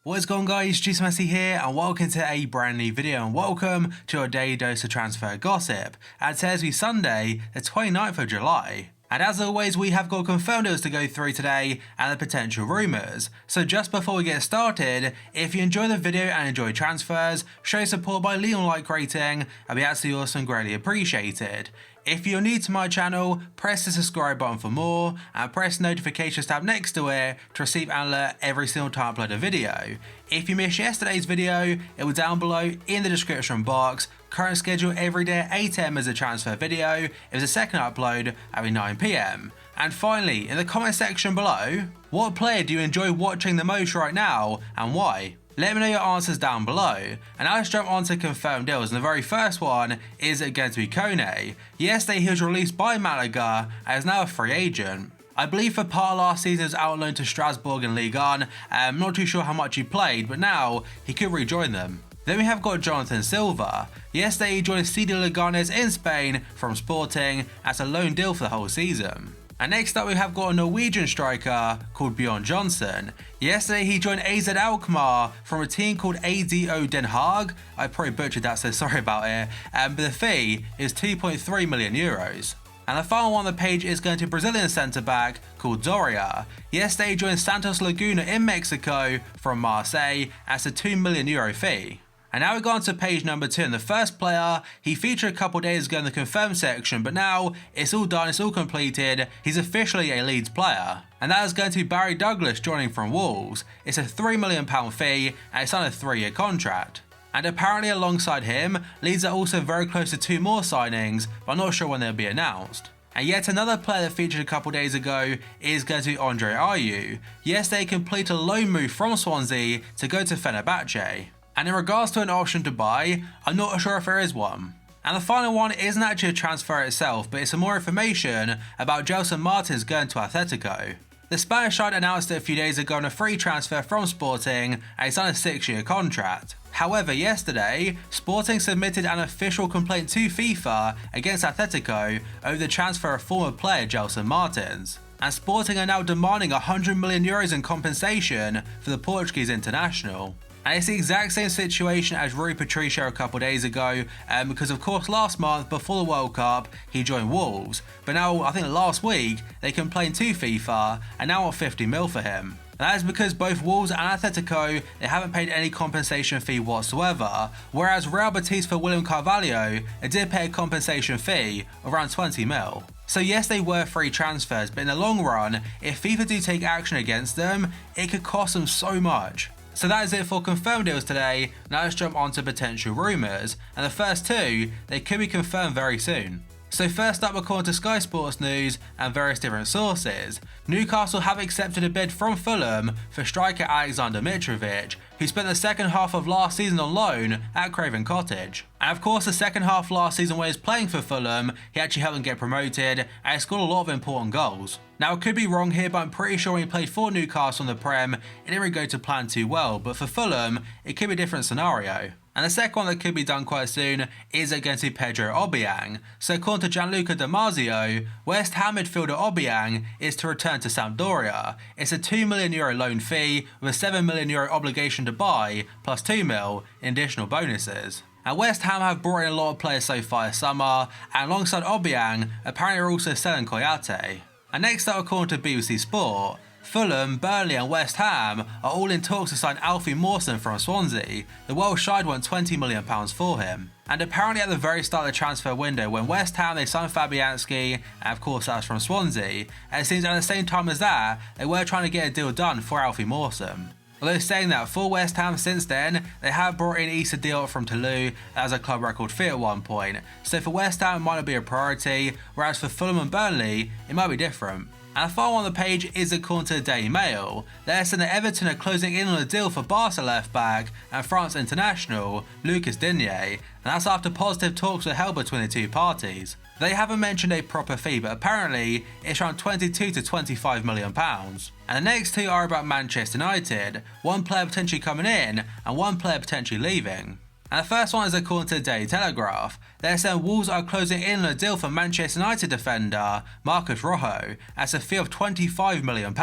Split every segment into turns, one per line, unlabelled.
What is going on, guys? Juice Messi here and welcome to a brand new video and welcome to your daily dose of transfer gossip. And today's be Sunday, the 29th of July. And as always, we have got confirmed deals to go through today and the potential rumours. So just before we get started, if you enjoy the video and enjoy transfers, show support by leaving a like rating, I'd be absolutely awesome and greatly appreciated. If you're new to my channel, press the subscribe button for more and press the notifications tab next to it to receive an alert every single time I upload a video. If you missed yesterday's video, it will down below in the description box. Current schedule every day at 8 AM as a transfer video. It was a second upload at 9 PM. And finally, in the comment section below, what player do you enjoy watching the most right now and why? Let me know your answers down below. And let's jump on to confirmed deals, and the very first one is going to be Kone. Yesterday he was released by Malaga and is now a free agent. I believe for part of last season he was out on loan to Strasbourg in Ligue 1. I'm not too sure how much he played, but now he could rejoin them. Then we have got Jonathan Silva. Yesterday he joined CD Leganes in Spain from Sporting as a loan deal for the whole season. And next up we have got a Norwegian striker called Bjorn Johnson. Yesterday he joined AZ Alkmaar from a team called ADO Den Haag. I probably butchered that, so sorry about it. But the fee is 2.3 million euros. And the final one on the page is going to Brazilian centre back called Doria. Yesterday he joined Santos Laguna in Mexico from Marseille as a 2 million euro fee. And now we go on to page number 2, and the first player, he featured a couple days ago in the confirmed section, but now it's all done, it's all completed, he's officially a Leeds player. And that is going to be Barry Douglas joining from Wolves. It's a £3 million fee and it's on a 3-year contract. And apparently alongside him, Leeds are also very close to 2 more signings, but I'm not sure when they'll be announced. And yet another player that featured a couple days ago is going to be Andre Ayew. Yesterday he completed a loan move from Swansea to go to Fenerbahce. And in regards to an option to buy, I'm not sure if there is one. And the final one isn't actually a transfer itself, but it's some more information about Gelson Martins going to Atletico. The Spanish side announced it a few days ago on a free transfer from Sporting and it's on a 6-year contract. However, yesterday, Sporting submitted an official complaint to FIFA against Atletico over the transfer of former player Gelson Martins. And Sporting are now demanding €100 million in compensation for the Portuguese international. And it's the exact same situation as Rui Patricio a couple days ago, because of course last month before the World Cup he joined Wolves, but now I think last week they complained to FIFA and now want 50 mil for him. And that is because both Wolves and Atletico, they haven't paid any compensation fee whatsoever, whereas Real Betis for William Carvalho, they did pay a compensation fee of around 20 mil. So yes, they were free transfers, but in the long run, if FIFA do take action against them, it could cost them so much. So that is it for confirmed deals today. Now let's jump on to potential rumours, and the first 2, they could be confirmed very soon. So first up, according to Sky Sports News and various different sources, Newcastle have accepted a bid from Fulham for striker Alexander Mitrovic, who spent the second half of last season on loan at Craven Cottage. And of course the second half last season when he was playing for Fulham, he actually helped them get promoted and he scored a lot of important goals. Now I could be wrong here, but I'm pretty sure when he played for Newcastle in the Prem, it didn't really go to plan too well, but for Fulham, it could be a different scenario. And the second one that could be done quite soon is against Pedro Obiang. So according to Gianluca Damasio, West Ham midfielder Obiang is to return to Sampdoria. It's a €2 million loan fee with a €7 million obligation to buy, plus 2 mil in additional bonuses. And West Ham have brought in a lot of players so far this summer, and alongside Obiang, apparently are also selling Koyate. And next up, according to BBC Sport, Fulham, Burnley and West Ham are all in talks to sign Alfie Mawson from Swansea. The Welsh side want £20 million for him. And apparently at the very start of the transfer window, when West Ham they signed Fabianski, and of course that's from Swansea, and it seems at the same time as that, they were trying to get a deal done for Alfie Mawson. Although saying that, for West Ham since then, they have brought in Issa Diop from Toulouse as a club record fee at one point. So for West Ham it might not be a priority, whereas for Fulham and Burnley, it might be different. And the final one on the page is according to the Daily Mail. They're saying that Everton are closing in on a deal for Barca left back and France international Lucas Digne, and that's after positive talks were held between the two parties. They haven't mentioned a proper fee, but apparently it's around £22 to £25 million. And the next 2 are about Manchester United, one player potentially coming in and one player potentially leaving. And the first one is according to the Daily Telegraph. They're saying Wolves are closing in on a deal for Manchester United defender Marcus Rojo at a fee of £25 million.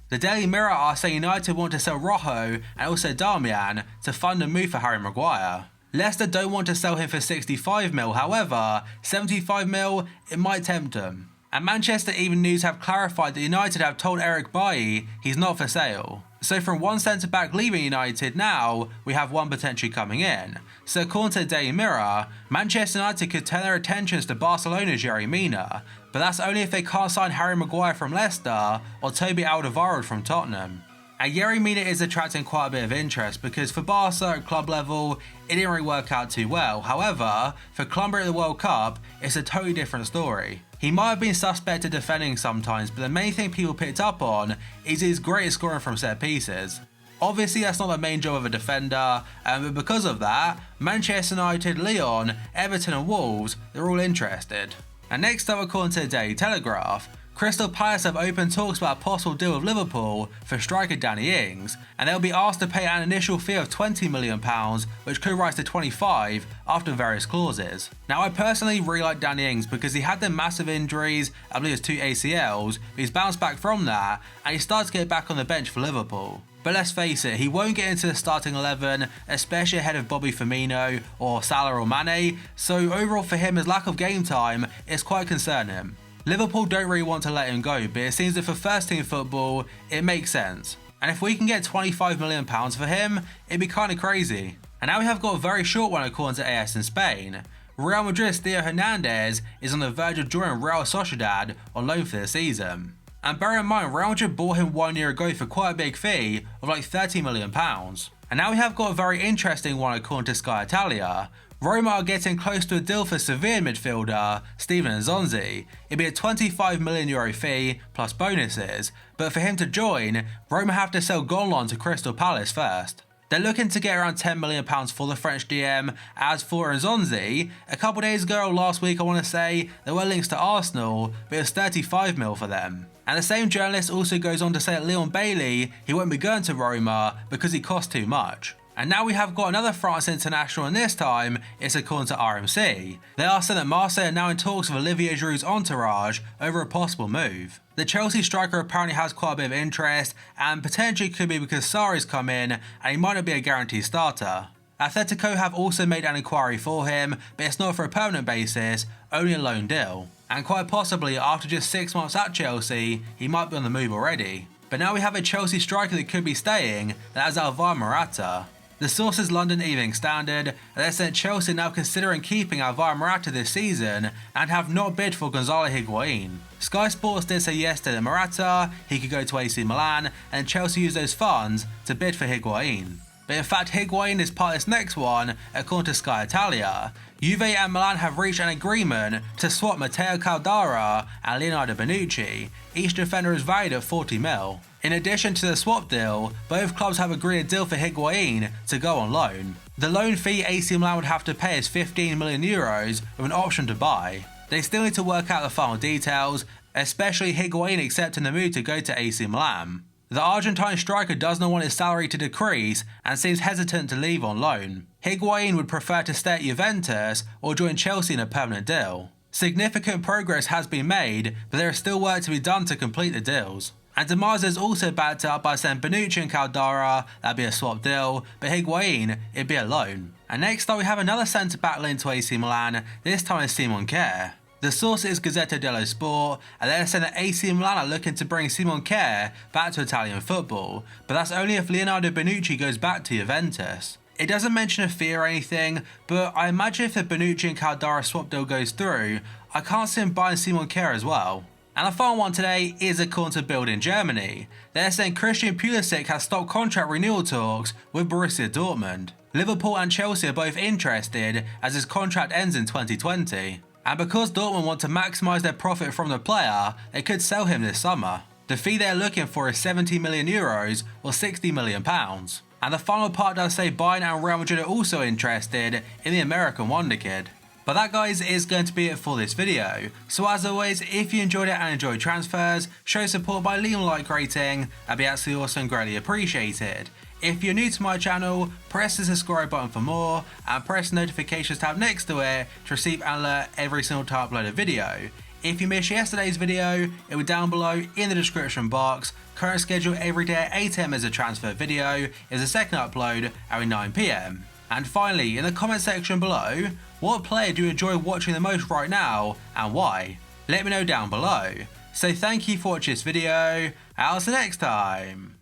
The Daily Mirror are saying United want to sell Rojo and also Darmian to fund a move for Harry Maguire. Leicester don't want to sell him for 65 mil, however, 75 mil, it might tempt them. And Manchester Evening News have clarified that United have told Eric Bailly he's not for sale. So from one centre-back leaving United now, we have one potentially coming in. So according to the Daily Mirror, Manchester United could turn their attentions to Barcelona's Yerry Mina, but that's only if they can't sign Harry Maguire from Leicester or Toby Alderweireld from Tottenham. And Yerry Mina is attracting quite a bit of interest because for Barca at club level, it didn't really work out too well. However, for Colombia at the World Cup, it's a totally different story. He might have been suspect of defending sometimes, but the main thing people picked up on is his great at scoring from set pieces. Obviously that's not the main job of a defender, but because of that, Manchester United, Lyon, Everton and Wolves, they're all interested. And next up, according to the Daily Telegraph, Crystal Palace have opened talks about a possible deal with Liverpool for striker Danny Ings, and they'll be asked to pay an initial fee of £20 million, which could rise to 25 after various clauses. Now I personally really like Danny Ings because he had them massive injuries, I believe it's 2 ACLs, but he's bounced back from that and he started to get back on the bench for Liverpool. But let's face it, he won't get into the starting 11, especially ahead of Bobby Firmino or Salah or Mane, so overall for him his lack of game time is quite concerning. Liverpool don't really want to let him go, but it seems that for first team football, it makes sense. And if we can get £25 million for him, it'd be kind of crazy. And now we have got a very short one according to AS in Spain. Real Madrid's Theo Hernandez is on the verge of joining Real Sociedad on loan for the season. And bear in mind, Real Madrid bought him 1 year ago for quite a big fee of like £30 million. And now we have got a very interesting one according to Sky Italia. Roma are getting close to a deal for Sevilla midfielder Steven Nzonzi. It'd be a €25 million fee plus bonuses, but for him to join, Roma have to sell Gonlon to Crystal Palace first. They're looking to get around £10 million for the French DM. As for Nzonzi, a couple days ago or last week I want to say, there were links to Arsenal, but it was 35 mil for them. And the same journalist also goes on to say that Leon Bailey, he won't be going to Roma because he costs too much. And now we have got another France international, and this time it's according to RMC. They are saying that Marseille are now in talks with Olivier Giroud's entourage over a possible move. The Chelsea striker apparently has quite a bit of interest, and potentially could be because Sarri's come in and he might not be a guaranteed starter. Atletico have also made an inquiry for him, but it's not for a permanent basis, only a loan deal. And quite possibly after just 6 months at Chelsea, he might be on the move already. But now we have a Chelsea striker that could be staying, that is Alvaro Morata. The source is London Evening Standard, and they said Chelsea are now considering keeping Alvaro Morata this season and have not bid for Gonzalo Higuain. Sky Sports did say yesterday that Morata, he could go to AC Milan, and Chelsea used those funds to bid for Higuain. But in fact, Higuain is part of this next one, according to Sky Italia. Juve and Milan have reached an agreement to swap Matteo Caldara and Leonardo Bonucci. Each defender is valued at 40 mil. In addition to the swap deal, both clubs have agreed a deal for Higuain to go on loan. The loan fee AC Milan would have to pay is €15 million with an option to buy. They still need to work out the final details, especially Higuain accepting the move to go to AC Milan. The Argentine striker does not want his salary to decrease and seems hesitant to leave on loan. Higuain would prefer to stay at Juventus or join Chelsea in a permanent deal. Significant progress has been made, but there is still work to be done to complete the deals. And Damaso is also backed up by saying Bonucci and Caldara, that'd be a swap deal, but Higuain, it'd be a loan. And next up we have another centre-back linked to AC Milan, this time it's Simon Kjær. The source is Gazzetta dello Sport, and they're saying that AC Milan are looking to bring Simon Kjær back to Italian football, but that's only if Leonardo Bonucci goes back to Juventus. It doesn't mention a fee or anything, but I imagine if the Bonucci and Caldara swap deal goes through, I can't see him buying Simon Kjær as well. And the final one today is according to Bild in Germany. They're saying Christian Pulisic has stopped contract renewal talks with Borussia Dortmund. Liverpool and Chelsea are both interested as his contract ends in 2020. And because Dortmund want to maximise their profit from the player, they could sell him this summer. The fee they're looking for is €70 million or £60 million. And the final part does say Bayern and Real Madrid are also interested in the American Wonder Kid. But that, guys, is going to be it for this video. So as always, if you enjoyed it and enjoyed transfers, show support by leaving a like rating, that'd be absolutely awesome and greatly appreciated. If you're new to my channel, press the subscribe button for more and press the notifications tab next to it to receive and alert every single time I upload a video. If you missed yesterday's video, it will be down below in the description box. Current schedule every day at 8 AM as a transfer video is the second upload at 9 PM. And finally, in the comment section below, what player do you enjoy watching the most right now and why? Let me know down below. So thank you for watching this video, I'll see you next time.